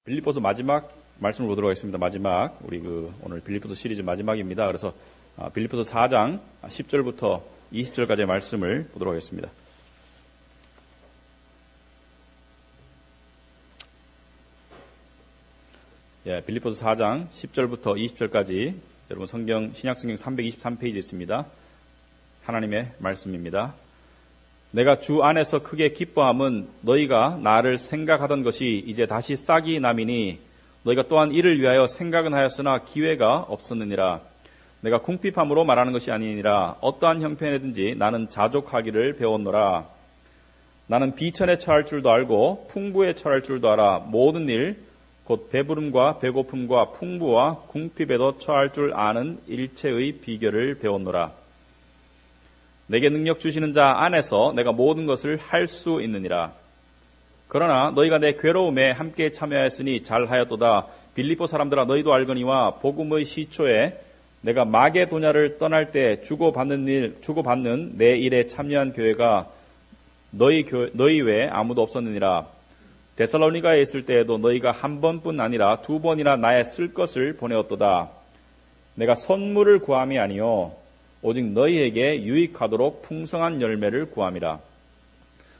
빌립보서 마지막 말씀을 보도록 하겠습니다. 마지막 우리 오늘 빌립보서 시리즈 마지막입니다. 그래서 빌립보서 4장 10절부터 20절까지의 말씀을 보도록 하겠습니다. 빌립보서 4장 10절부터 20절까지 여러분 신약성경 323페이지에 있습니다. 하나님의 말씀입니다. 내가 주 안에서 크게 기뻐함은 너희가 나를 생각하던 것이 이제 다시 싹이 남이니 너희가 또한 이를 위하여 생각은 하였으나 기회가 없었느니라. 내가 궁핍함으로 말하는 것이 아니니라. 어떠한 형편이든지 나는 자족하기를 배웠노라. 나는 비천에 처할 줄도 알고 풍부에 처할 줄도 알아. 모든 일 곧 배부름과 배고픔과 풍부와 궁핍에도 처할 줄 아는 일체의 비결을 배웠노라. 내게 능력 주시는 자 안에서 내가 모든 것을 할 수 있느니라. 그러나 너희가 내 괴로움에 함께 참여하였으니 잘하였도다. 빌립보 사람들아, 너희도 알거니와 복음의 시초에 내가 마게도냐를 떠날 때 주고받는 내 일에 참여한 교회가 너희 외에 아무도 없었느니라. 데살로니가에 있을 때에도 너희가 한 번뿐 아니라 두 번이나 나의 쓸 것을 보내었도다. 내가 선물을 구함이 아니요 오직 너희에게 유익하도록 풍성한 열매를 구함이라.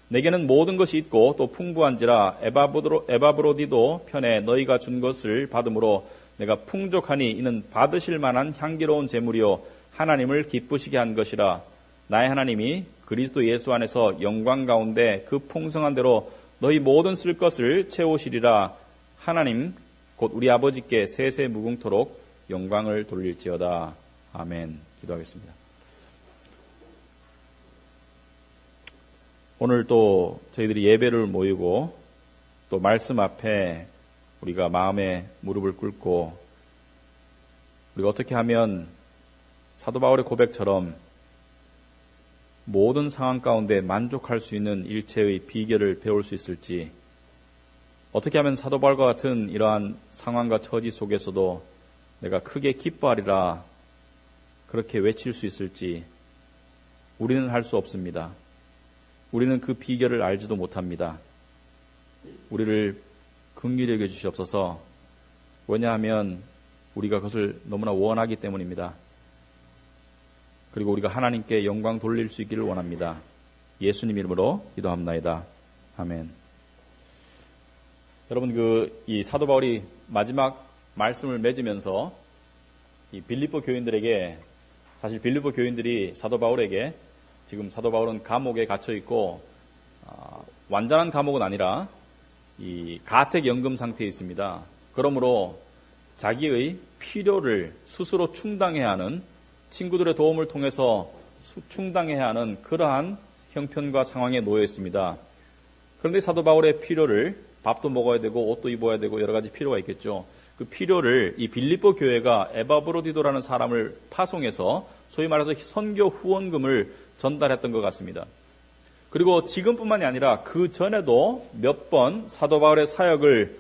내게는 모든 것이 있고 또 풍부한지라. 에바브로디도 편에 너희가 준 것을 받음으로 내가 풍족하니 이는 받으실 만한 향기로운 제물이요 하나님을 기쁘시게 한 것이라. 나의 하나님이 그리스도 예수 안에서 영광 가운데 그 풍성한 대로 너희 모든 쓸 것을 채우시리라. 하나님 곧 우리 아버지께 세세 무궁토록 영광을 돌릴지어다. 아멘. 기도하겠습니다. 오늘 또 저희들이 예배를 모이고 또 말씀 앞에 우리가 마음에 무릎을 꿇고 우리가 어떻게 하면 사도 바울의 고백처럼 모든 상황 가운데 만족할 수 있는 일체의 비결을 배울 수 있을지, 어떻게 하면 사도 바울과 같은 이러한 상황과 처지 속에서도 내가 크게 기뻐하리라 그렇게 외칠 수 있을지 우리는 할 수 없습니다. 우리는 그 비결을 알지도 못합니다. 우리를 긍휼히 여겨 주시옵소서. 왜냐하면 우리가 그것을 너무나 원하기 때문입니다. 그리고 우리가 하나님께 영광 돌릴 수 있기를 원합니다. 예수님 이름으로 기도합나이다. 아멘. 여러분, 이 사도 바울이 마지막 말씀을 맺으면서 이 빌립보 교인들에게, 사실 빌립보 교인들이 사도 바울에게 지금 사도 바울은 감옥에 갇혀 있고 완전한 감옥은 아니라 이 가택연금 상태에 있습니다. 그러므로 자기의 필요를 스스로 충당해야 하는, 친구들의 도움을 통해서 충당해야 하는 그러한 형편과 상황에 놓여 있습니다. 그런데 사도 바울의 필요를, 밥도 먹어야 되고 옷도 입어야 되고 여러 가지 필요가 있겠죠. 그 필요를 이 빌립보 교회가 에바브로디도라는 사람을 파송해서 소위 말해서 선교 후원금을 전달했던 것 같습니다. 그리고 지금뿐만이 아니라 그 전에도 몇 번 사도 바울의 사역을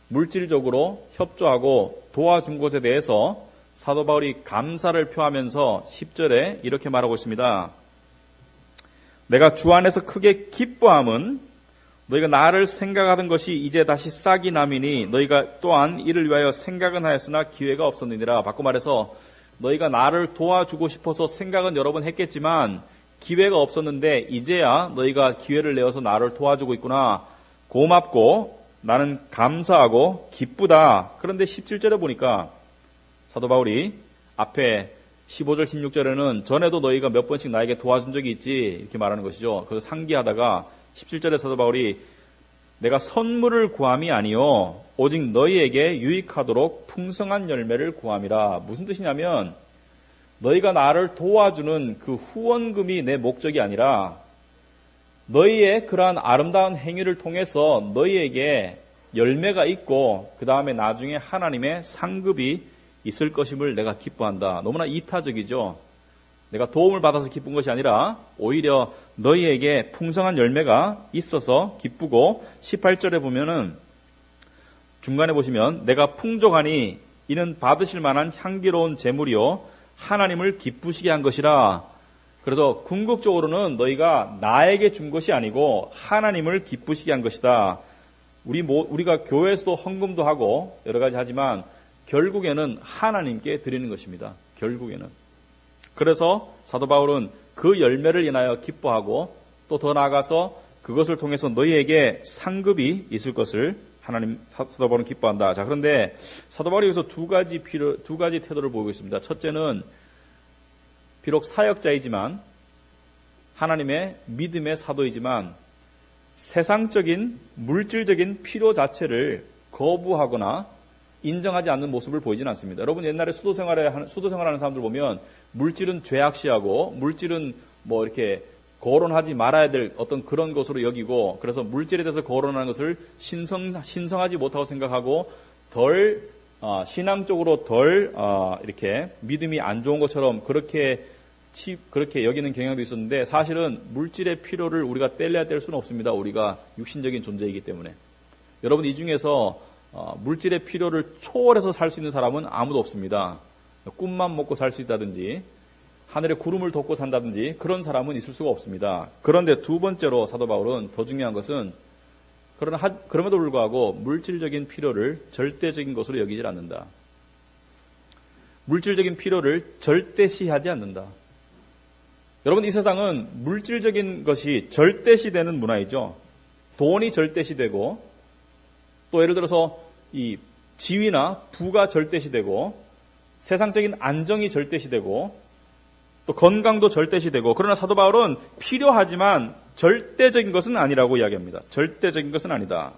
물질적으로 협조하고 도와준 것에 대해서 사도 바울이 감사를 표하면서 10절에 이렇게 말하고 있습니다. 내가 주 안에서 크게 기뻐함은 너희가 나를 생각하던 것이 이제 다시 싹이 남이니 너희가 또한 이를 위하여 생각은 하였으나 기회가 없었느니라. 바꿔 말해서 너희가 나를 도와주고 싶어서 생각은 여러 번 했겠지만 기회가 없었는데 이제야 너희가 기회를 내어서 나를 도와주고 있구나. 고맙고 나는 감사하고 기쁘다. 그런데 17절에 보니까 사도 바울이 앞에 15절 16절에는 전에도 너희가 몇 번씩 나에게 도와준 적이 있지 이렇게 말하는 것이죠. 그래서 상기하다가 17절에 사도 바울이 내가 선물을 구함이 아니요 오직 너희에게 유익하도록 풍성한 열매를 구함이라. 무슨 뜻이냐면 너희가 나를 도와주는 그 후원금이 내 목적이 아니라 너희의 그러한 아름다운 행위를 통해서 너희에게 열매가 있고 그 다음에 나중에 하나님의 상급이 있을 것임을 내가 기뻐한다. 너무나 이타적이죠. 내가 도움을 받아서 기쁜 것이 아니라 오히려 너희에게 풍성한 열매가 있어서 기쁘고, 18절에 보면은 중간에 보시면 내가 풍족하니 이는 받으실 만한 향기로운 제물이요 하나님을 기쁘시게 한 것이라. 그래서 궁극적으로는 너희가 나에게 준 것이 아니고 하나님을 기쁘시게 한 것이다. 우리가 교회에서도 헌금도 하고 여러 가지 하지만 결국에는 하나님께 드리는 것입니다. 결국에는. 그래서 사도 바울은 그 열매를 인하여 기뻐하고 또 더 나아가서 그것을 통해서 너희에게 상급이 있을 것을 하나님 사도 바울은 기뻐한다. 자, 그런데 사도 바울이 여기서 두 가지 태도를 보이고 있습니다. 첫째는 비록 사역자이지만 하나님의 믿음의 사도이지만 세상적인 물질적인 필요 자체를 거부하거나 인정하지 않는 모습을 보이지는 않습니다. 여러분 옛날에 수도 생활하는 사람들 보면 물질은 죄악시하고 물질은 뭐 이렇게 거론하지 말아야 될 어떤 그런 것으로 여기고 그래서 물질에 대해서 거론하는 것을 신성하지 못하고 생각하고 덜 신앙적으로 덜 이렇게 믿음이 안 좋은 것처럼 그렇게 여기는 경향도 있었는데 사실은 물질의 필요를 우리가 뗄 수는 없습니다. 우리가 육신적인 존재이기 때문에. 여러분 이 중에서 물질의 필요를 초월해서 살 수 있는 사람은 아무도 없습니다. 꿈만 먹고 살 수 있다든지 하늘에 구름을 덮고 산다든지 그런 사람은 있을 수가 없습니다. 그런데 두 번째로 사도 바울은 더 중요한 것은 그럼에도 불구하고 물질적인 필요를 절대적인 것으로 여기질 않는다. 물질적인 필요를 절대시하지 않는다. 여러분 이 세상은 물질적인 것이 절대시되는 문화이죠. 돈이 절대시되고 또 예를 들어서 이 지위나 부가 절대시되고 세상적인 안정이 절대시되고 또 건강도 절대시되고 그러나 사도 바울은 필요하지만 절대적인 것은 아니라고 이야기합니다. 절대적인 것은 아니다.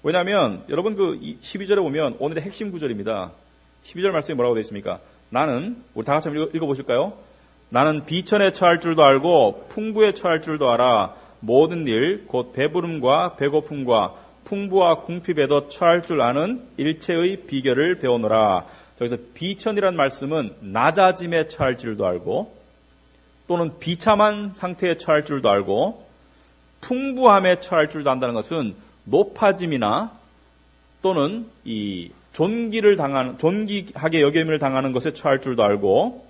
왜냐하면 여러분 그 12절에 보면 오늘의 핵심 구절입니다. 12절 말씀이 뭐라고 되어 있습니까? 우리 다 같이 한번 읽어보실까요? 나는 비천에 처할 줄도 알고 풍부에 처할 줄도 알아. 모든 일 곧 배부름과 배고픔과 풍부와 궁핍에도 처할 줄 아는 일체의 비결을 배우노라. 여기서 비천이라는 말씀은 낮아짐에 처할 줄도 알고 또는 비참한 상태에 처할 줄도 알고 풍부함에 처할 줄도 안다는 것은 높아짐이나 또는 이 존귀하게 여김을 당하는 것에 처할 줄도 알고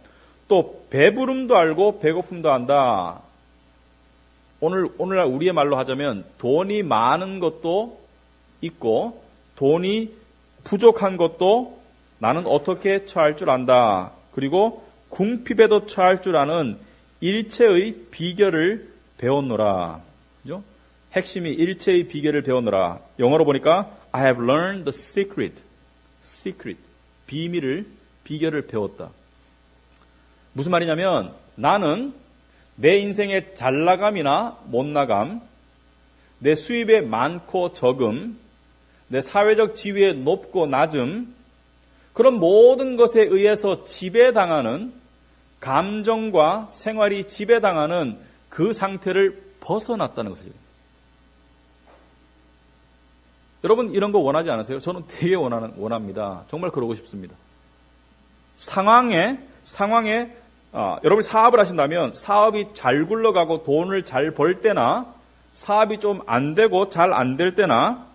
또 배부름도 알고 배고픔도 안다. 오늘날 우리의 말로 하자면 돈이 많은 것도 있고 돈이 부족한 것도 나는 어떻게 처할 줄 안다. 그리고 궁핍에도 처할 줄 아는 일체의 비결을 배웠노라. 그죠? 핵심이 일체의 비결을 배웠노라. 영어로 보니까 I have learned the secret. 비결을 배웠다. 무슨 말이냐면 나는 내 인생의 잘나감이나 못나감, 내 수입의 많고 적음, 내 사회적 지위의 높고 낮음, 그런 모든 것에 의해서 지배당하는 감정과 생활이 지배당하는 그 상태를 벗어났다는 것이죠. 여러분 이런 거 원하지 않으세요? 저는 되게 원합니다. 정말 그러고 싶습니다. 상황에 여러분이 사업을 하신다면 사업이 잘 굴러가고 돈을 잘 벌 때나 사업이 좀 안 되고 잘 안 될 때나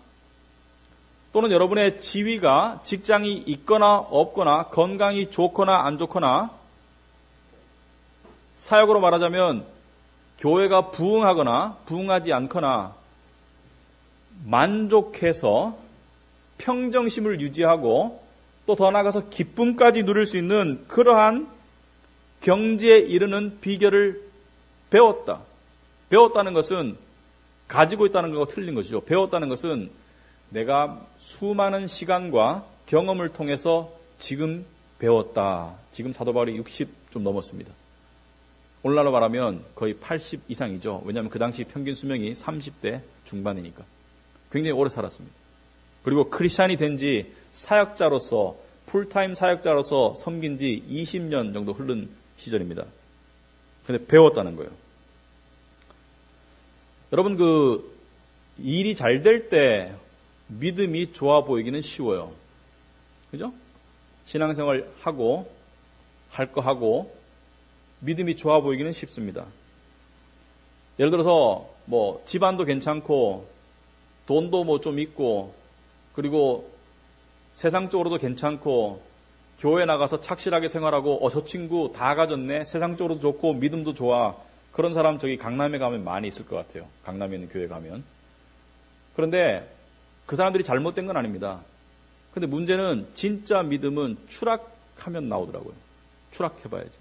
또는 여러분의 지위가 직장이 있거나 없거나 건강이 좋거나 안 좋거나 사역으로 말하자면 교회가 부흥하거나 부흥하지 않거나 만족해서 평정심을 유지하고 또 더 나아가서 기쁨까지 누릴 수 있는 그러한 경지에 이르는 비결을 배웠다. 배웠다는 것은 가지고 있다는 것과 틀린 것이죠. 배웠다는 것은 내가 수많은 시간과 경험을 통해서 지금 배웠다. 지금 사도 바울이 60 좀 넘었습니다. 오늘날로 말하면 거의 80 이상이죠. 왜냐하면 그 당시 평균 수명이 30대 중반이니까. 굉장히 오래 살았습니다. 그리고 크리스찬이 된 지 사역자로서 풀타임 사역자로서 섬긴 지 20년 정도 흐른 시절입니다. 근데 배웠다는 거예요. 여러분 그 일이 잘 될 때 믿음이 좋아 보이기는 쉬워요. 그죠? 신앙생활 하고 할 거 하고 믿음이 좋아 보이기는 쉽습니다. 예를 들어서 뭐 집안도 괜찮고 돈도 뭐 좀 있고 그리고 세상적으로도 괜찮고 교회 나가서 착실하게 생활하고 저 친구 다 가졌네. 세상적으로도 좋고 믿음도 좋아. 그런 사람 저기 강남에 가면 많이 있을 것 같아요. 강남에 있는 교회 가면. 그런데 그 사람들이 잘못된 건 아닙니다. 근데 문제는 진짜 믿음은 추락하면 나오더라고요. 추락해봐야지.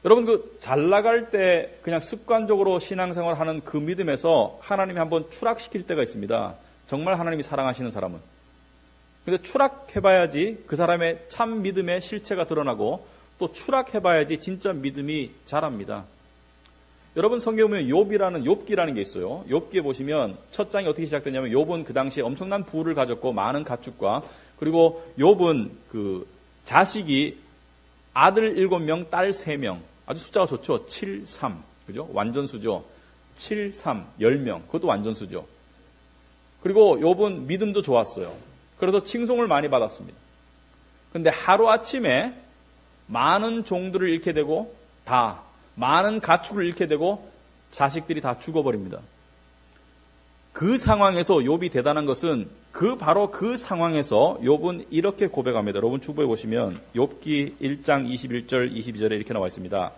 여러분 잘 나갈 때 그냥 습관적으로 신앙생활 하는 그 믿음에서 하나님이 한번 추락시킬 때가 있습니다. 정말 하나님이 사랑하시는 사람은. 근데 추락해봐야지 그 사람의 참 믿음의 실체가 드러나고 또 추락해봐야지 진짜 믿음이 자랍니다. 여러분 성경에 보면 욥기라는 게 있어요. 욥기에 보시면 첫 장이 어떻게 시작되냐면 욥은 그 당시에 엄청난 부를 가졌고 많은 가축과 그리고 욥은 그 자식이 아들 7명, 딸 3명. 아주 숫자가 좋죠. 7, 3. 그죠? 완전수죠. 7, 3, 10명. 그것도 완전수죠. 그리고 욥은 믿음도 좋았어요. 그래서 칭송을 많이 받았습니다. 그런데 하루아침에 많은 종들을 잃게 되고 많은 가축을 잃게 되고 자식들이 다 죽어버립니다. 그 상황에서 욥이 대단한 것은 바로 그 상황에서 욥은 이렇게 고백합니다. 여러분 주보에 보시면 욥기 1장 21절 22절에 이렇게 나와 있습니다.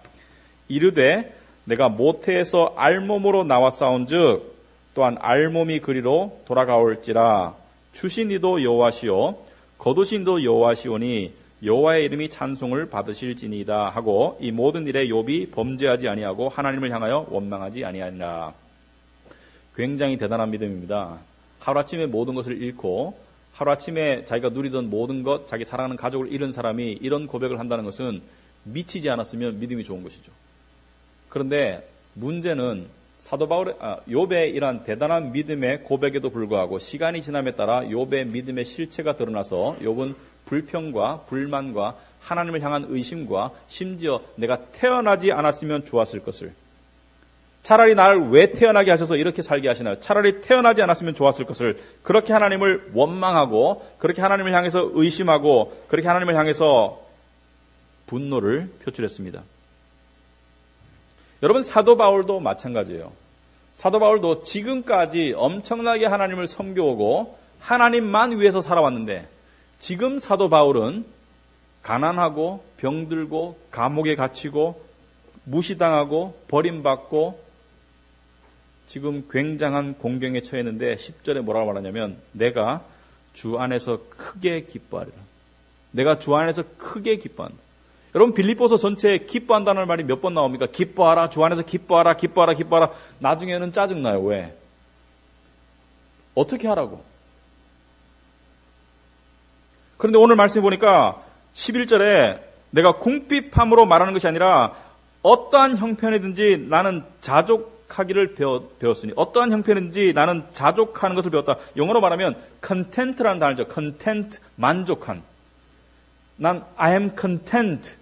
이르되 내가 모태에서 알몸으로 나와 싸운즉 또한 알몸이 그리로 돌아가올지라 주신 이도 여호와시오 거두신 이도 여호와시오니 여호와의 이름이 찬송을 받으실지니이다 하고 이 모든 일에 욥이 범죄하지 아니하고 하나님을 향하여 원망하지 아니하니라. 굉장히 대단한 믿음입니다. 하루아침에 모든 것을 잃고 하루아침에 자기가 누리던 모든 것, 자기 사랑하는 가족을 잃은 사람이 이런 고백을 한다는 것은 미치지 않았으면 믿음이 좋은 것이죠. 그런데 문제는 사도 바울의 욥의 이러한 대단한 믿음의 고백에도 불구하고 시간이 지남에 따라 욥의 믿음의 실체가 드러나서 욥은 불평과 불만과 하나님을 향한 의심과 심지어 내가 태어나지 않았으면 좋았을 것을 차라리 나를 왜 태어나게 하셔서 이렇게 살게 하시나요? 차라리 태어나지 않았으면 좋았을 것을 그렇게 하나님을 원망하고 그렇게 하나님을 향해서 의심하고 그렇게 하나님을 향해서 분노를 표출했습니다. 여러분 사도 바울도 마찬가지예요. 사도 바울도 지금까지 엄청나게 하나님을 섬겨오고 하나님만 위해서 살아왔는데 지금 사도 바울은 가난하고 병들고 감옥에 갇히고 무시당하고 버림받고 지금 굉장한 공경에 처했는데 10절에 뭐라고 말하냐면 내가 주 안에서 크게 기뻐하리라. 내가 주 안에서 크게 기뻐한다. 여러분 빌립보서 전체에 기뻐한다는 말이 몇 번 나옵니까? 기뻐하라. 주 안에서 기뻐하라. 기뻐하라. 기뻐하라. 나중에는 짜증나요. 왜? 어떻게 하라고? 그런데 오늘 말씀해 보니까 11절에 내가 궁핍함으로 말하는 것이 아니라 어떠한 형편이든지 나는 자족하기를 배웠으니 어떠한 형편이든지 나는 자족하는 것을 배웠다. 영어로 말하면 content라는 단어죠. content, 만족한. 난 I am content.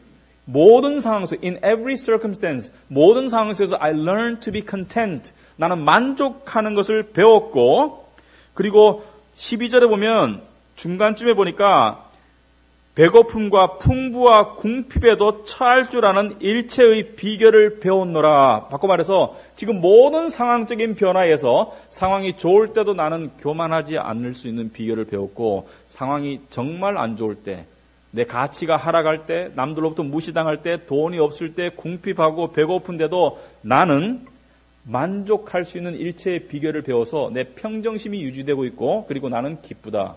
모든 상황에서 in every circumstance, 모든 상황에서 I learned to be content. 나는 만족하는 것을 배웠고 그리고 12절에 보면 중간쯤에 보니까 배고픔과 풍부와 궁핍에도 처할 줄 아는 일체의 비결을 배웠노라. 바꿔 말해서 지금 모든 상황적인 변화에서 상황이 좋을 때도 나는 교만하지 않을 수 있는 비결을 배웠고 상황이 정말 안 좋을 때 내 가치가 하락할 때 남들로부터 무시당할 때 돈이 없을 때 궁핍하고 배고픈데도 나는 만족할 수 있는 일체의 비결을 배워서 내 평정심이 유지되고 있고 그리고 나는 기쁘다.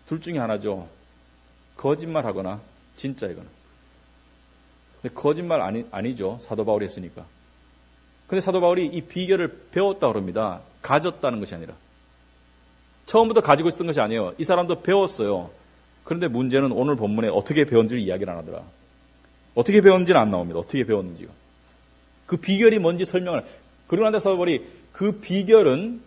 둘 중에 하나죠. 거짓말하거나 진짜이거나. 근데 거짓말 아니죠. 사도 바울이 했으니까. 근데 사도 바울이 이 비결을 배웠다 그럽니다. 가졌다는 것이 아니라. 처음부터 가지고 있었던 것이 아니에요. 이 사람도 배웠어요. 그런데 문제는 오늘 본문에 어떻게 배웠는지를 이야기를 안 하더라. 어떻게 배웠는지는 안 나옵니다. 어떻게 배웠는지가. 그 비결이 뭔지 설명을. 그러고 나서 사도 바울이 그 비결은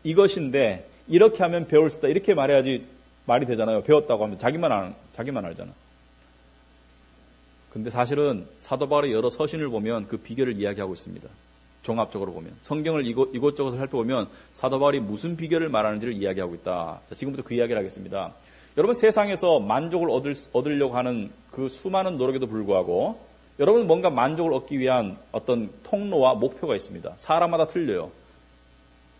이것인데 이렇게 하면 배울 수 있다. 이렇게 말해야지 말이 되잖아요. 배웠다고 하면 자기만 알잖아. 근데 사실은 사도 바울의 여러 서신을 보면 그 비결을 이야기하고 있습니다. 종합적으로 보면. 성경을 이곳저곳을 살펴보면 사도 바울이 무슨 비결을 말하는지를 이야기하고 있다. 자, 지금부터 그 이야기를 하겠습니다. 여러분 세상에서 만족을 얻으려고 하는 그 수많은 노력에도 불구하고 여러분 뭔가 만족을 얻기 위한 어떤 통로와 목표가 있습니다. 사람마다 틀려요.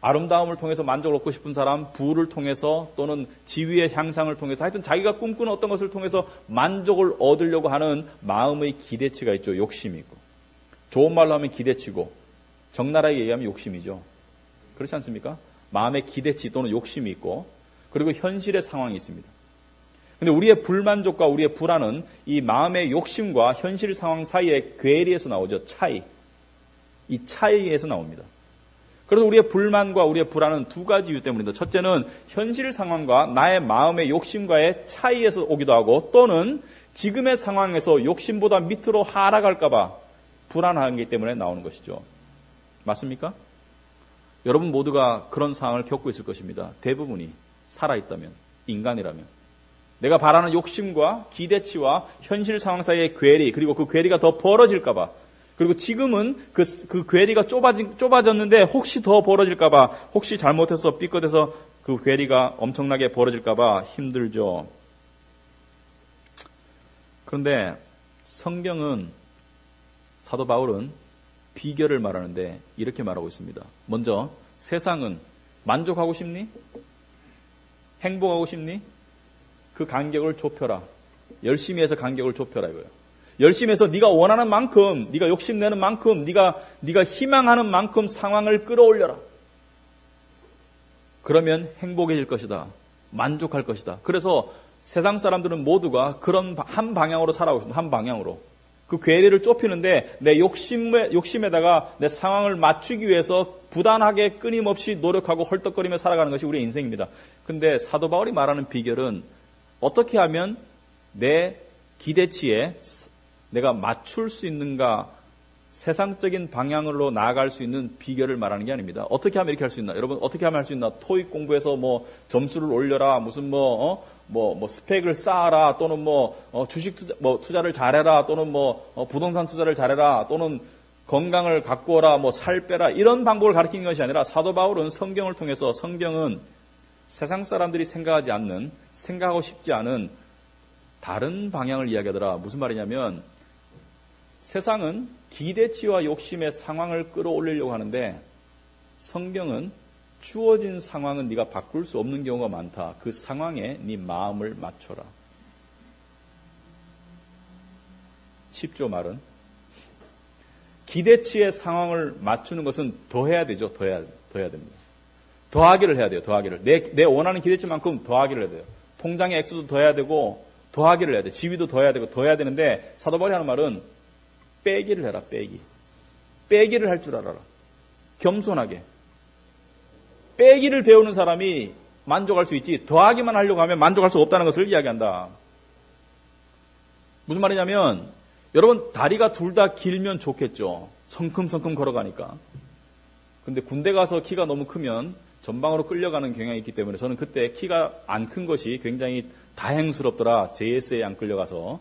아름다움을 통해서 만족을 얻고 싶은 사람, 부를 통해서 또는 지위의 향상을 통해서 하여튼 자기가 꿈꾸는 어떤 것을 통해서 만족을 얻으려고 하는 마음의 기대치가 있죠. 욕심이 있고. 좋은 말로 하면 기대치고 적나라하게 얘기하면 욕심이죠. 그렇지 않습니까? 마음의 기대치 또는 욕심이 있고 그리고 현실의 상황이 있습니다. 근데 우리의 불만족과 우리의 불안은 이 마음의 욕심과 현실 상황 사이의 괴리에서 나오죠. 차이. 이 차이에서 나옵니다. 그래서 우리의 불만과 우리의 불안은 두 가지 이유 때문입니다. 첫째는 현실 상황과 나의 마음의 욕심과의 차이에서 오기도 하고 또는 지금의 상황에서 욕심보다 밑으로 하락할까 봐 불안하기 때문에 나오는 것이죠. 맞습니까? 여러분 모두가 그런 상황을 겪고 있을 것입니다. 대부분이 살아있다면, 인간이라면. 내가 바라는 욕심과 기대치와 현실 상황 사이의 괴리, 그리고 그 괴리가 더 벌어질까 봐, 그리고 지금은 그 괴리가 좁아졌는데 혹시 더 벌어질까 봐, 혹시 잘못해서 삐끗해서 그 괴리가 엄청나게 벌어질까 봐 힘들죠. 그런데 성경은, 사도 바울은 비결을 말하는데 이렇게 말하고 있습니다. 먼저 세상은 만족하고 싶니? 행복하고 싶니? 그 간격을 좁혀라. 열심히 해서 간격을 좁혀라 이거예요. 열심히 해서 네가 원하는 만큼, 네가 욕심내는 만큼, 네가 희망하는 만큼 상황을 끌어올려라. 그러면 행복해질 것이다. 만족할 것이다. 그래서 세상 사람들은 모두가 그런 한 방향으로 살아가고 있습니다. 한 방향으로. 그 괴리를 좁히는데 내 욕심에다가 내 상황을 맞추기 위해서 부단하게 끊임없이 노력하고 헐떡거리며 살아가는 것이 우리의 인생입니다. 근데 사도 바울이 말하는 비결은 어떻게 하면 내 기대치에 내가 맞출 수 있는가, 세상적인 방향으로 나아갈 수 있는 비결을 말하는 게 아닙니다. 어떻게 하면 이렇게 할 수 있나? 여러분, 어떻게 하면 할 수 있나? 토익 공부해서 점수를 올려라, 무슨 스펙을 쌓아라, 또는 주식 투자를 잘해라, 또는 부동산 투자를 잘해라, 또는 건강을 가꾸어라, 살 빼라, 이런 방법을 가르치는 것이 아니라 사도 바울은 성경을 통해서, 성경은 세상 사람들이 생각하지 않는, 생각하고 싶지 않은 다른 방향을 이야기하더라. 무슨 말이냐면, 세상은 기대치와 욕심의 상황을 끌어올리려고 하는데 성경은 주어진 상황은 네가 바꿀 수 없는 경우가 많다. 그 상황에 네 마음을 맞춰라. 쉽죠, 말은. 기대치의 상황을 맞추는 것은 더 해야 되죠. 더 해야 됩니다. 더하기를 해야 돼요. 더하기를. 내 원하는 기대치만큼 더하기를 해야 돼요. 통장의 액수도 더 해야 되고 더하기를 해야 돼. 지위도 더 해야 되고 더 해야 되는데 사도 바울이 하는 말은 빼기를 해라. 빼기를 할 줄 알아라. 겸손하게. 빼기를 배우는 사람이 만족할 수 있지 더하기만 하려고 하면 만족할 수 없다는 것을 이야기한다. 무슨 말이냐면 여러분 다리가 둘 다 길면 좋겠죠. 성큼성큼 걸어가니까. 근데 군대 가서 키가 너무 크면 전방으로 끌려가는 경향이 있기 때문에 저는 그때 키가 안 큰 것이 굉장히 다행스럽더라. JS에 안 끌려가서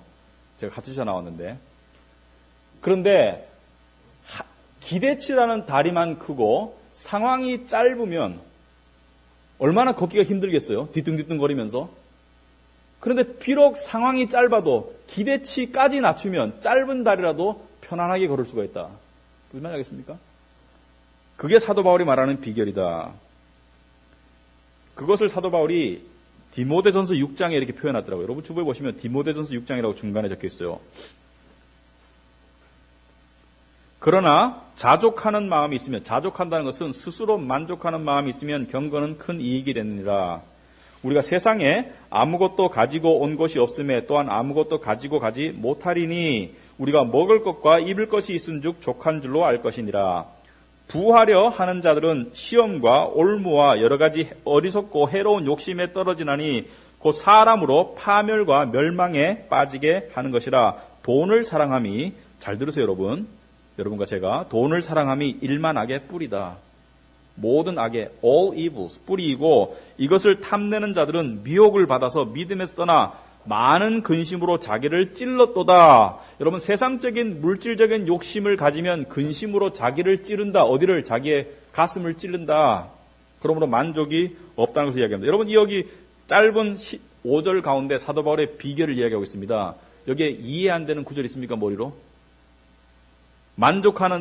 제가 카투샤 나왔는데 그런데 기대치라는 다리만 크고 상황이 짧으면 얼마나 걷기가 힘들겠어요? 뒤뚱뒤뚱거리면서. 그런데 비록 상황이 짧아도 기대치까지 낮추면 짧은 다리라도 편안하게 걸을 수가 있다. 무슨 말 하겠습니까? 그게 사도 바울이 말하는 비결이다. 그것을 사도 바울이 디모데전서 6장에 이렇게 표현하더라고요. 여러분 주부에 보시면 디모데전서 6장이라고 중간에 적혀 있어요. 그러나 자족하는 마음이 있으면, 자족한다는 것은 스스로 만족하는 마음이 있으면 경건은 큰 이익이 되느니라. 우리가 세상에 아무것도 가지고 온 것이 없음에 또한 아무것도 가지고 가지 못하리니 우리가 먹을 것과 입을 것이 있은즉 족한 줄로 알 것이니라. 부하려 하는 자들은 시험과 올무와 여러 가지 어리석고 해로운 욕심에 떨어지나니 곧 사람으로 파멸과 멸망에 빠지게 하는 것이라. 돈을 사랑함이, 잘 들으세요 여러분과 제가, 돈을 사랑함이 일만 악의 뿌리다. 모든 악의 all evils, 뿌리이고 이것을 탐내는 자들은 미혹을 받아서 믿음에서 떠나 많은 근심으로 자기를 찔렀도다. 여러분 세상적인 물질적인 욕심을 가지면 근심으로 자기를 찌른다. 어디를? 자기의 가슴을 찌른다. 그러므로 만족이 없다는 것을 이야기합니다. 여러분 여기 짧은 5절 가운데 사도 바울의 비결을 이야기하고 있습니다. 여기에 이해 안 되는 구절 있습니까? 머리로?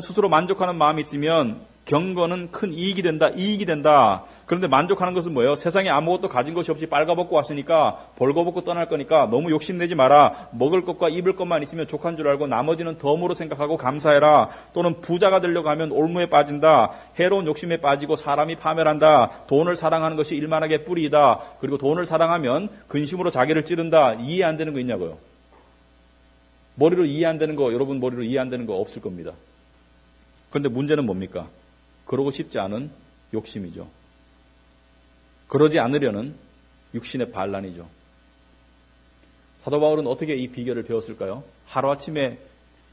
스스로 만족하는 마음이 있으면 경건은 큰 이익이 된다, 이익이 된다. 그런데 만족하는 것은 뭐예요? 세상에 아무것도 가진 것이 없이 빨가벗고 왔으니까 벌거벗고 떠날 거니까 너무 욕심내지 마라. 먹을 것과 입을 것만 있으면 족한 줄 알고 나머지는 덤으로 생각하고 감사해라. 또는 부자가 되려고 하면 올무에 빠진다. 해로운 욕심에 빠지고 사람이 파멸한다. 돈을 사랑하는 것이 일만하게 뿌리이다. 그리고 돈을 사랑하면 근심으로 자기를 찌른다. 이해 안 되는 거 있냐고요? 머리로 이해 안 되는 거, 여러분 머리로 이해 안 되는 거 없을 겁니다. 그런데 문제는 뭡니까? 그러고 싶지 않은 욕심이죠. 그러지 않으려는 육신의 반란이죠. 사도 바울은 어떻게 이 비결을 배웠을까요? 하루아침에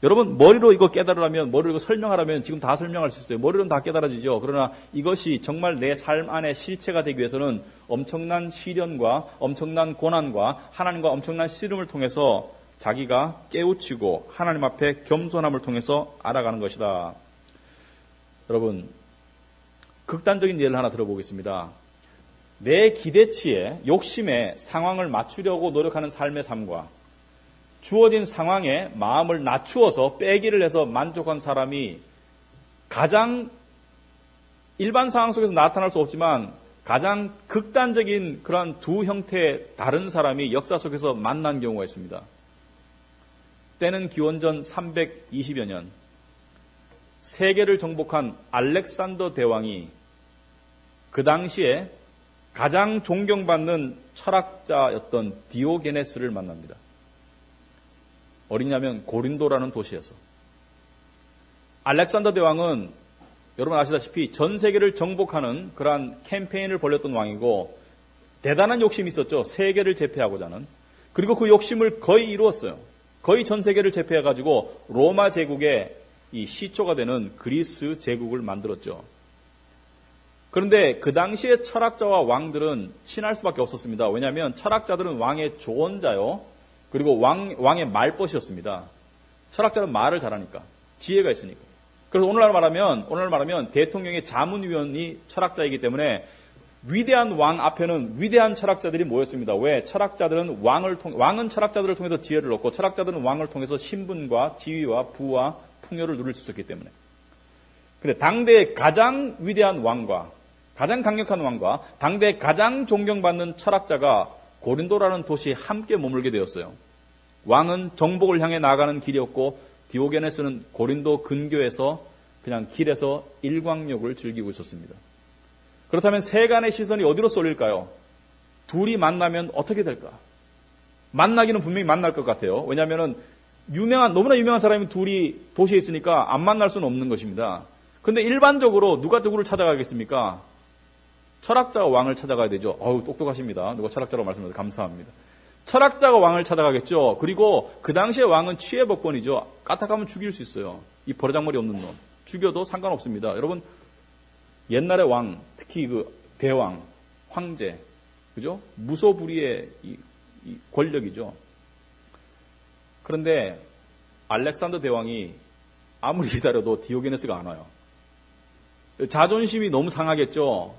여러분 머리로 이거 깨달으라면, 머리로 이거 설명하라면 지금 다 설명할 수 있어요. 머리로는 다 깨달아지죠. 그러나 이것이 정말 내 삶 안에 실체가 되기 위해서는 엄청난 시련과 엄청난 고난과 하나님과 엄청난 씨름을 통해서 자기가 깨우치고 하나님 앞에 겸손함을 통해서 알아가는 것이다. 여러분, 극단적인 예를 하나 들어보겠습니다. 내 기대치에, 욕심에 상황을 맞추려고 노력하는 삶의 삶과 주어진 상황에 마음을 낮추어서 빼기를 해서 만족한 사람이 가장 일반 상황 속에서 나타날 수 없지만 가장 극단적인 그러한 두 형태의 다른 사람이 역사 속에서 만난 경우가 있습니다. 때는 기원전 320여 년 세계를 정복한 알렉산더 대왕이 그 당시에 가장 존경받는 철학자였던 디오게네스를 만납니다. 어디냐면 고린도라는 도시에서. 알렉산더 대왕은 여러분 아시다시피 전 세계를 정복하는 그러한 캠페인을 벌였던 왕이고 대단한 욕심이 있었죠. 세계를 제패하고자 하는. 그리고 그 욕심을 거의 이루었어요. 거의 전 세계를 제패해가지고 로마 제국의 이 시초가 되는 그리스 제국을 만들었죠. 그런데 그 당시의 철학자와 왕들은 친할 수밖에 없었습니다. 왜냐하면 철학자들은 왕의 조언자요. 그리고 왕의 말벗이었습니다. 철학자는 말을 잘하니까. 지혜가 있으니까. 그래서 오늘날 말하면 대통령의 자문위원이 철학자이기 때문에 위대한 왕 앞에는 위대한 철학자들이 모였습니다. 왜? 철학자들은 왕은 철학자들을 통해서 지혜를 얻고 철학자들은 왕을 통해서 신분과 지위와 부와 풍요를 누릴 수 있었기 때문에. 근데 당대의 가장 위대한 왕과 가장 강력한 왕과 당대 가장 존경받는 철학자가 고린도라는 도시에 함께 머물게 되었어요. 왕은 정복을 향해 나가는 길이었고 디오게네스는 고린도 근교에서 그냥 길에서 일광욕을 즐기고 있었습니다. 그렇다면 세간의 시선이 어디로 쏠릴까요? 둘이 만나면 어떻게 될까? 만나기는 분명히 만날 것 같아요. 왜냐하면 너무나 유명한 사람이 둘이 도시에 있으니까 안 만날 수는 없는 것입니다. 그런데 일반적으로 누가 누구를 찾아가겠습니까? 철학자가 왕을 찾아가야 되죠. 어우, 똑똑하십니다. 누가 철학자라고 말씀해서 감사합니다. 철학자가 왕을 찾아가겠죠. 그리고 그 당시의 왕은 취해법권이죠. 까딱하면 죽일 수 있어요. 이 버르장머리 없는 놈. 죽여도 상관없습니다. 여러분, 옛날의 왕, 특히 그 대왕, 황제, 그죠? 무소불위의 이 권력이죠. 그런데 알렉산더 대왕이 아무리 기다려도 디오게네스가 안 와요. 자존심이 너무 상하겠죠.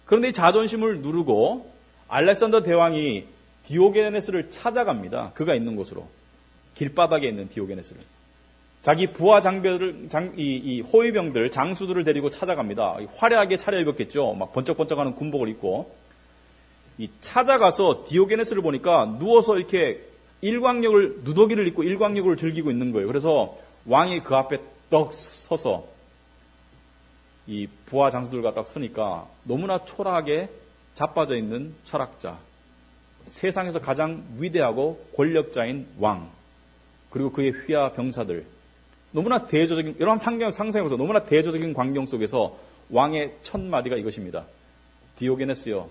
그런데 이 자존심을 누르고 알렉산더 대왕이 디오게네스를 찾아갑니다. 그가 있는 곳으로. 길바닥에 있는 디오게네스를. 자기 부하 장병들, 이 호위병들, 장수들을 데리고 찾아갑니다. 화려하게 차려입었겠죠. 막 번쩍번쩍하는 군복을 입고. 이 찾아가서 디오게네스를 보니까 누워서 이렇게 누더기를 입고 일광욕을 즐기고 있는 거예요. 그래서 왕이 그 앞에 떡 서서 이 부하 장수들과 딱 서니까 너무나 초라하게 자빠져 있는 철학자, 세상에서 가장 위대하고 권력자인 왕, 그리고 그의 휘하 병사들, 너무나 대조적인, 여러분 상상해보세요. 너무나 대조적인 광경 속에서 왕의 첫 마디가 이것입니다. 디오게네스요,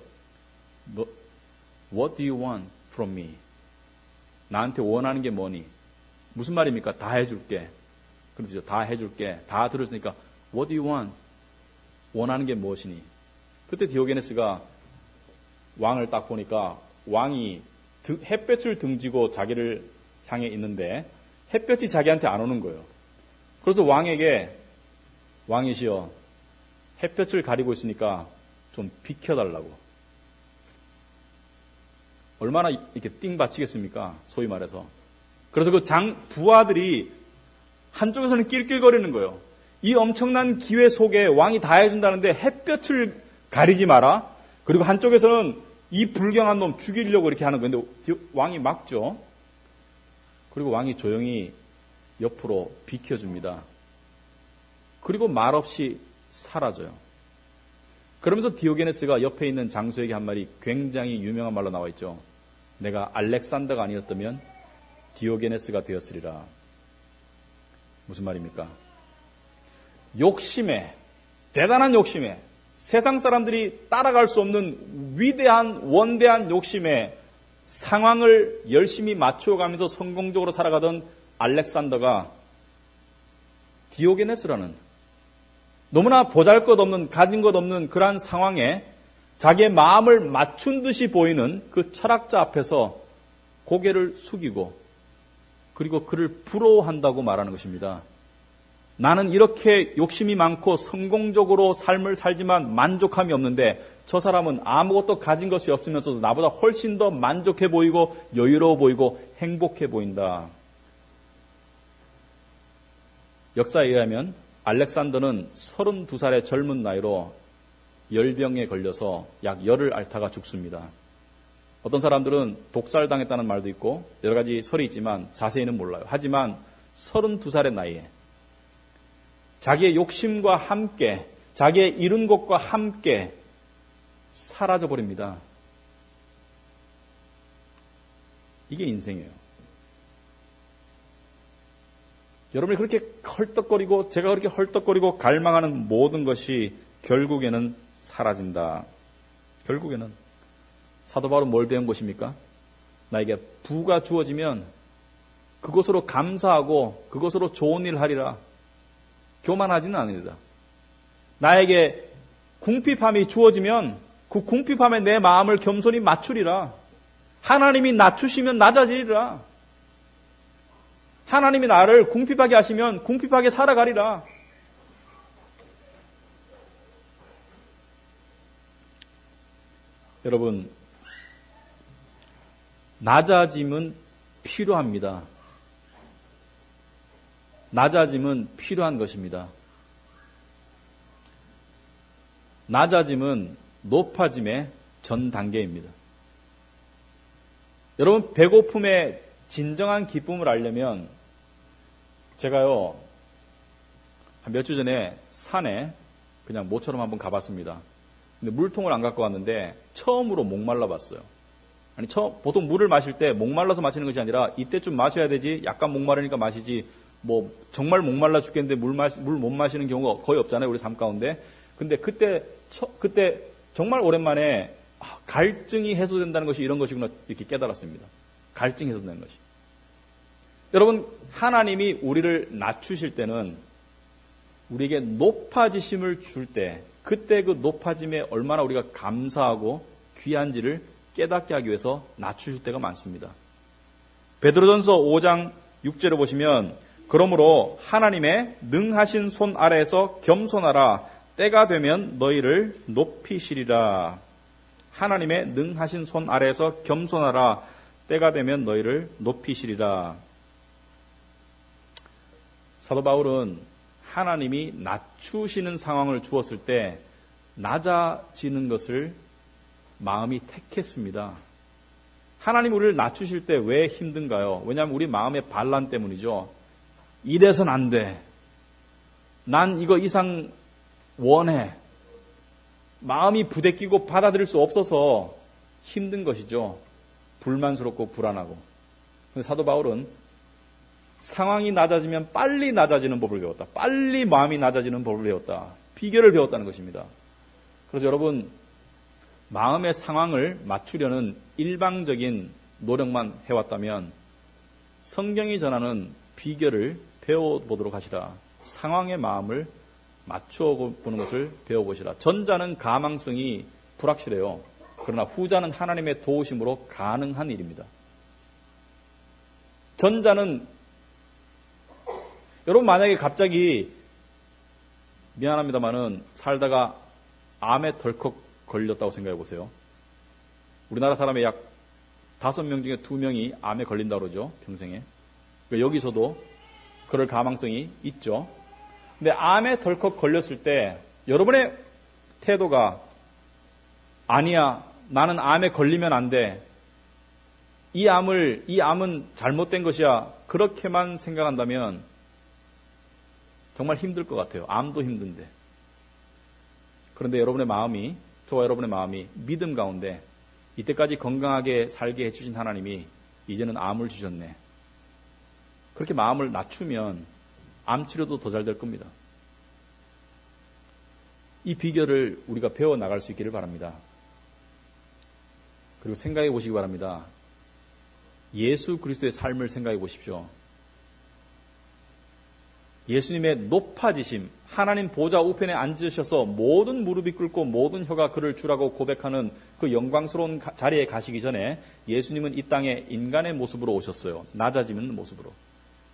what do you want from me? 나한테 원하는 게 뭐니? 무슨 말입니까? 다 해줄게. 그렇죠. 다 해줄게. 다 들어주니까 what do you want? 원하는 게 무엇이니? 그때 디오게네스가 왕을 딱 보니까 왕이 햇볕을 등지고 자기를 향해 있는데 햇볕이 자기한테 안 오는 거예요. 그래서 왕에게 왕이시여 햇볕을 가리고 있으니까 좀 비켜달라고. 얼마나 이렇게 띵 받치겠습니까? 소위 말해서. 그래서 그 부하들이 한쪽에서는 낄낄거리는 거예요. 이 엄청난 기회 속에 왕이 다 해준다는데 햇볕을 가리지 마라. 그리고 한쪽에서는 이 불경한 놈 죽이려고 이렇게 하는 건데 왕이 막죠. 그리고 왕이 조용히 옆으로 비켜줍니다. 그리고 말없이 사라져요. 그러면서 디오게네스가 옆에 있는 장수에게 한 말이 굉장히 유명한 말로 나와 있죠. 내가 알렉산더가 아니었다면 디오게네스가 되었으리라. 무슨 말입니까? 욕심에, 대단한 욕심에, 세상 사람들이 따라갈 수 없는 위대한 원대한 욕심에 상황을 열심히 맞춰가면서 성공적으로 살아가던 알렉산더가 디오게네스라는 너무나 보잘것없는, 가진 것 없는 그러한 상황에 자기의 마음을 맞춘 듯이 보이는 그 철학자 앞에서 고개를 숙이고 그리고 그를 부러워한다고 말하는 것입니다. 나는 이렇게 욕심이 많고 성공적으로 삶을 살지만 만족함이 없는데 저 사람은 아무것도 가진 것이 없으면서도 나보다 훨씬 더 만족해 보이고 여유로워 보이고 행복해 보인다. 역사에 의하면 알렉산더는 32살의 젊은 나이로 열병에 걸려서 약 열흘 앓다가 죽습니다. 어떤 사람들은 독살당했다는 말도 있고 여러 가지 설이 있지만 자세히는 몰라요. 하지만 32살의 나이에 자기의 욕심과 함께 자기의 이룬 것과 함께 사라져버립니다. 이게 인생이에요. 여러분이 그렇게 헐떡거리고 제가 그렇게 헐떡거리고 갈망하는 모든 것이 결국에는 사라진다. 결국에는 사도 바울은 뭘 배운 것입니까? 나에게 부가 주어지면 그것으로 감사하고 그것으로 좋은 일을 하리라. 교만하지는 않으리라. 나에게 궁핍함이 주어지면 그 궁핍함에 내 마음을 겸손히 맞추리라. 하나님이 낮추시면 낮아지리라. 하나님이 나를 궁핍하게 하시면 궁핍하게 살아가리라. 여러분, 낮아짐은 필요합니다. 낮아짐은 필요한 것입니다. 낮아짐은 높아짐의 전 단계입니다. 여러분, 배고픔의 진정한 기쁨을 알려면 제가요, 한 몇 주 전에 산에 그냥 모처럼 한번 가봤습니다. 근데 물통을 안 갖고 왔는데 처음으로 목말라 봤어요. 아니, 보통 물을 마실 때 목말라서 마시는 것이 아니라 이때쯤 마셔야 되지, 약간 목마르니까 마시지, 뭐 정말 목말라 죽겠는데 물 못 마시는 경우가 거의 없잖아요, 우리 삶 가운데. 근데 그때 정말 오랜만에 갈증이 해소된다는 것이 이런 것이구나 이렇게 깨달았습니다. 갈증이 해소되는 것이. 여러분, 하나님이 우리를 낮추실 때는 우리에게 높아지심을 줄 때 그때 그 높아짐에 얼마나 우리가 감사하고 귀한지를 깨닫게 하기 위해서 낮추실 때가 많습니다. 베드로전서 5장 6절을 보시면 그러므로 하나님의 능하신 손 아래에서 겸손하라. 때가 되면 너희를 높이시리라. 하나님의 능하신 손 아래에서 겸손하라. 때가 되면 너희를 높이시리라. 사도 바울은 하나님이 낮추시는 상황을 주었을 때 낮아지는 것을 마음이 택했습니다. 하나님 우리를 낮추실 때 왜 힘든가요? 왜냐하면 우리 마음의 반란 때문이죠. 이래선 안 돼. 난 이거 이상 원해. 마음이 부대끼고 받아들일 수 없어서 힘든 것이죠. 불만스럽고 불안하고. 근데 사도 바울은 상황이 낮아지면 빨리 낮아지는 법을 배웠다. 빨리 마음이 낮아지는 법을 배웠다. 비결을 배웠다는 것입니다. 그래서 여러분, 마음의 상황을 맞추려는 일방적인 노력만 해왔다면 성경이 전하는 비결을 배워보도록 하시라. 상황의 마음을 맞춰보는 것을 배워보시라. 전자는 가망성이 불확실해요. 그러나 후자는 하나님의 도우심으로 가능한 일입니다. 전자는 여러분 만약에 갑자기 미안합니다만은 살다가 암에 덜컥 걸렸다고 생각해 보세요. 우리나라 사람의 약 5명 중에 2명이 암에 걸린다고 그러죠. 평생에. 그러니까 여기서도 그럴 가망성이 있죠. 근데 암에 덜컥 걸렸을 때 여러분의 태도가 아니야, 나는 암에 걸리면 안 돼. 이 암은 잘못된 것이야. 그렇게만 생각한다면 정말 힘들 것 같아요. 암도 힘든데. 그런데 여러분의 마음이, 저와 여러분의 마음이 믿음 가운데 이때까지 건강하게 살게 해주신 하나님이 이제는 암을 주셨네. 그렇게 마음을 낮추면 암 치료도 더 잘 될 겁니다. 이 비결을 우리가 배워나갈 수 있기를 바랍니다. 그리고 생각해 보시기 바랍니다. 예수 그리스도의 삶을 생각해 보십시오. 예수님의 높아지심, 하나님 보좌 우편에 앉으셔서 모든 무릎이 꿇고 모든 혀가 그를 주라고 고백하는 그 영광스러운 자리에 가시기 전에 예수님은 이 땅에 인간의 모습으로 오셨어요. 낮아지는 모습으로.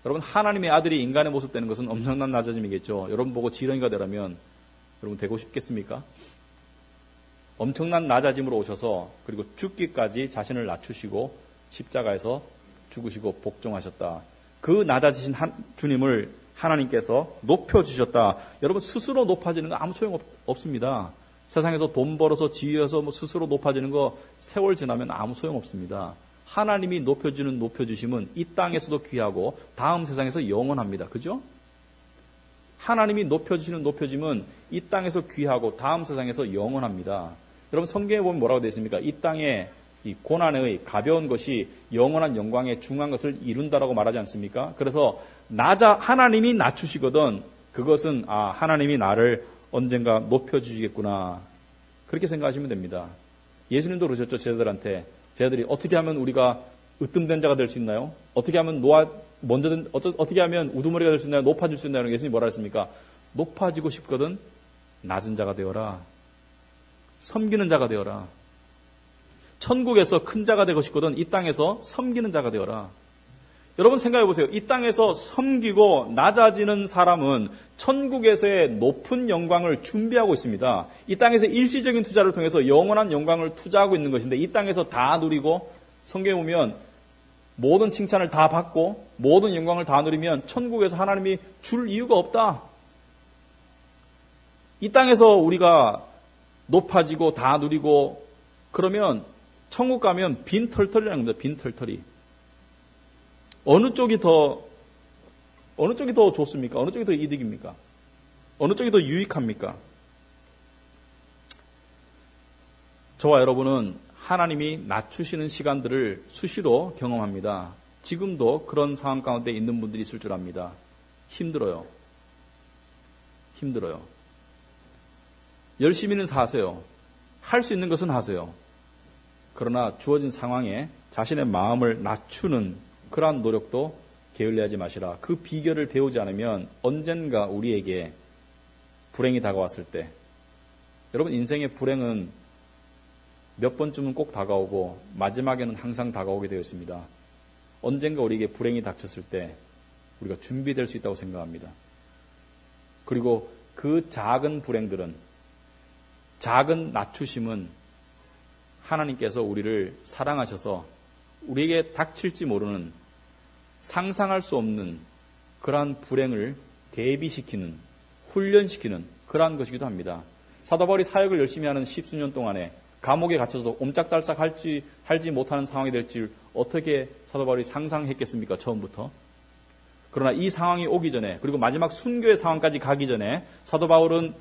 여러분, 하나님의 아들이 인간의 모습 되는 것은 엄청난 낮아짐이겠죠. 여러분 보고 지렁이가 되라면 여러분 되고 싶겠습니까? 엄청난 낮아짐으로 오셔서 그리고 죽기까지 자신을 낮추시고 십자가에서 죽으시고 복종하셨다. 그 낮아지신 주님을 하나님께서 높여주셨다. 여러분, 스스로 높아지는 거 아무 소용 없습니다. 세상에서 돈 벌어서 지위여서 스스로 높아지는 거 세월 지나면 아무 소용 없습니다. 하나님이 높여주는 높여주심은 이 땅에서도 귀하고 다음 세상에서 영원합니다. 그죠? 하나님이 높여주시는 높여짐은 이 땅에서 귀하고 다음 세상에서 영원합니다. 여러분, 성경에 보면 뭐라고 되어 있습니까? 이 땅에 이 고난의 가벼운 것이 영원한 영광의 중요한 것을 이룬다라고 말하지 않습니까? 그래서 하나님이 낮추시거든 그것은 하나님이 나를 언젠가 높여주시겠구나. 그렇게 생각하시면 됩니다. 예수님도 그러셨죠. 제자들한테. 제자들이 어떻게 하면 우리가 으뜸된 자가 될 수 있나요? 어떻게 하면 어떻게 하면 우두머리가 될 수 있나요? 높아질 수 있나요? 예수님이 뭐라 했습니까? 높아지고 싶거든 낮은 자가 되어라. 섬기는 자가 되어라. 천국에서 큰 자가 되고 싶거든 이 땅에서 섬기는 자가 되어라. 여러분 생각해 보세요. 이 땅에서 섬기고 낮아지는 사람은 천국에서의 높은 영광을 준비하고 있습니다. 이 땅에서 일시적인 투자를 통해서 영원한 영광을 투자하고 있는 것인데 이 땅에서 다 누리고 성경에 보면 모든 칭찬을 다 받고 모든 영광을 다 누리면 천국에서 하나님이 줄 이유가 없다. 이 땅에서 우리가 높아지고 다 누리고 그러면 천국 가면 빈털털이라는 겁니다. 빈털털이. 어느 쪽이 더 좋습니까? 어느 쪽이 더 이득입니까? 어느 쪽이 더 유익합니까? 저와 여러분은 하나님이 낮추시는 시간들을 수시로 경험합니다. 지금도 그런 상황 가운데 있는 분들이 있을 줄 압니다. 힘들어요. 열심히는 사세요. 할 수 있는 것은 하세요. 그러나 주어진 상황에 자신의 마음을 낮추는 그러한 노력도 게을리하지 마시라. 그 비결을 배우지 않으면 언젠가 우리에게 불행이 다가왔을 때, 여러분 인생의 불행은 몇 번쯤은 꼭 다가오고 마지막에는 항상 다가오게 되어 있습니다. 언젠가 우리에게 불행이 닥쳤을 때 우리가 준비될 수 있다고 생각합니다. 그리고 그 작은 불행들은, 작은 낮추심은 하나님께서 우리를 사랑하셔서 우리에게 닥칠지 모르는, 상상할 수 없는 그러한 불행을 대비시키는, 훈련시키는 그러한 것이기도 합니다. 사도 바울이 사역을 열심히 하는 10수년 동안에 감옥에 갇혀서 옴짝달싹 할지 못하는 상황이 될 줄 어떻게 사도 바울이 상상했겠습니까? 처음부터. 그러나 이 상황이 오기 전에, 그리고 마지막 순교의 상황까지 가기 전에 사도 바울은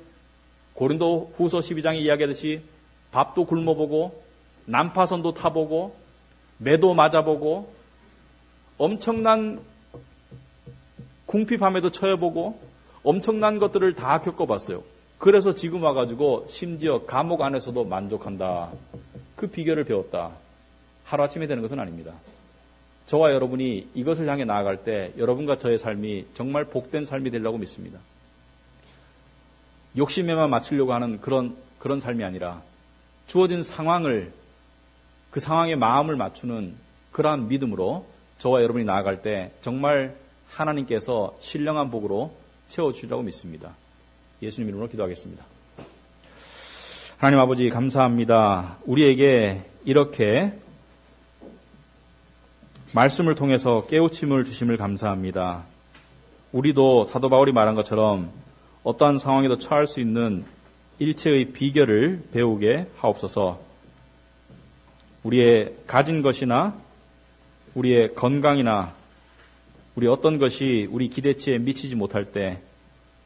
고린도 후서 12장에 이야기하듯이 밥도 굶어보고 난파선도 타보고 매도 맞아보고 엄청난 궁핍함에도 처해보고 엄청난 것들을 다 겪어봤어요. 그래서 지금 와가지고 심지어 감옥 안에서도 만족한다. 그 비결을 배웠다. 하루아침에 되는 것은 아닙니다. 저와 여러분이 이것을 향해 나아갈 때 여러분과 저의 삶이 정말 복된 삶이 되려고 믿습니다. 욕심에만 맞추려고 하는 그런 삶이 아니라 주어진 상황을, 그 상황에 마음을 맞추는 그러한 믿음으로 저와 여러분이 나아갈 때 정말 하나님께서 신령한 복으로 채워주시라고 믿습니다. 예수님 이름으로 기도하겠습니다. 하나님 아버지 감사합니다. 우리에게 이렇게 말씀을 통해서 깨우침을 주심을 감사합니다. 우리도 사도 바울이 말한 것처럼 어떠한 상황에도 처할 수 있는 일체의 비결을 배우게 하옵소서. 우리의 가진 것이나 우리의 건강이나 우리 어떤 것이 우리 기대치에 미치지 못할 때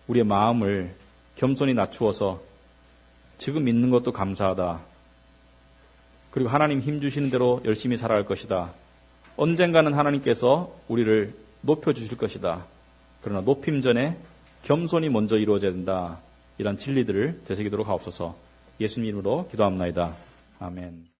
우리의 마음을 겸손히 낮추어서 지금 있는 것도 감사하다. 그리고 하나님 힘주시는 대로 열심히 살아갈 것이다. 언젠가는 하나님께서 우리를 높여주실 것이다. 그러나 높임 전에 겸손이 먼저 이루어져야 된다. 이런 진리들을 되새기도록 하옵소서. 예수님 이름으로 기도합나이다. 아멘.